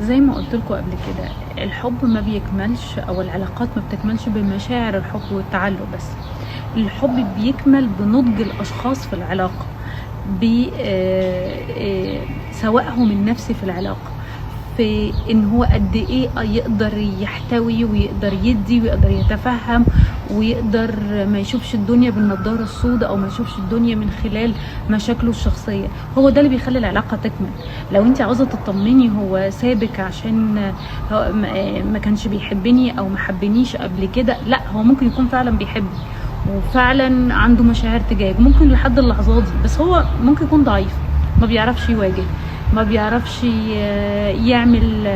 زي ما قلت لكم قبل كده، الحب ما بيكملش او العلاقات ما بتكملش بمشاعر الحب والتعلق بس. الحب بيكمل بنضج الاشخاص في العلاقه، بسواءهم النفسي في العلاقه، في ان هو قد ايه يقدر يحتوي ويقدر يدي ويقدر يتفهم ويقدر ما يشوفش الدنيا بالنضاره السوداء او ما يشوفش الدنيا من خلال مشاكله الشخصيه. هو ده اللي بيخلي العلاقه تكمل. لو انت عاوزه تطمني هو سابك عشان هو ما كانش بيحبني او ما حبنيش قبل كده، لا، هو ممكن يكون فعلا بيحبني وفعلا عنده مشاعر تجاهك، ممكن لحد اللحظات دي، بس هو ممكن يكون ضعيف، ما بيعرفش يواجه، ما بيعرفش يعمل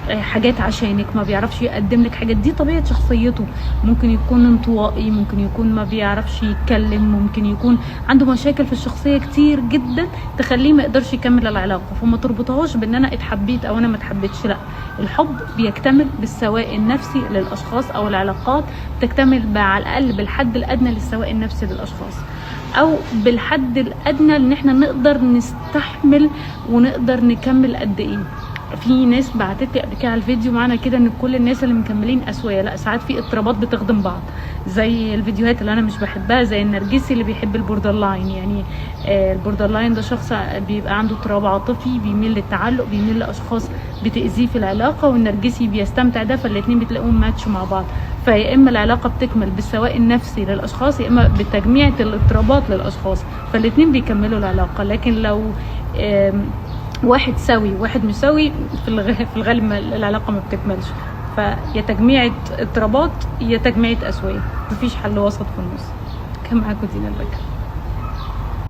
حاجات عشانك، ما بيعرفش يقدم لك حاجات. دي طبيعة شخصيته. ممكن يكون انطوائي، ممكن يكون ما بيعرفش يتكلم، ممكن يكون عنده مشاكل في الشخصية كتير جدا تخليه ما يقدرش يكمل العلاقة. فما تربطهاش بان انا اتحبيت او انا ما اتحبيتش، لا، الحب بيكتمل بالسواء النفسي للاشخاص، او العلاقات تكتمل على الاقل بالحد الادنى للسواء النفسي للاشخاص، او بالحد الادنى ان احنا نقدر نستحمل ونقدر نكمل قد ايه. في ناس بعتت لي قبل كده على الفيديو معانا كده ان كل الناس اللي مكملين اسويه، لا، ساعات في اضطرابات بتخدم بعض، زي الفيديوهات اللي انا مش بحبها، زي النرجسي اللي بيحب البوردر لاين. يعني البوردر لاين ده شخص بيبقى عنده اضطراب عاطفي، بيميل للتعلق، بيميل لاشخاص بتاذيه في العلاقه، والنرجسي بيستمتع ده، فالاثنين بتلاقوهم ماتش مع بعض. فيا اما العلاقه بتكمل بالسواء النفسي للاشخاص، يا اما بتجميع الاضطرابات للاشخاص، فالاثنين بيكملوا العلاقه. لكن لو واحد سوي وواحد مش سوي، في الغالب العلاقه ما بتكملش. فيا تجميعة اضطرابات يا تجميعة اسويه، مفيش حل وسط في النص. كان معاكم دينا البكر.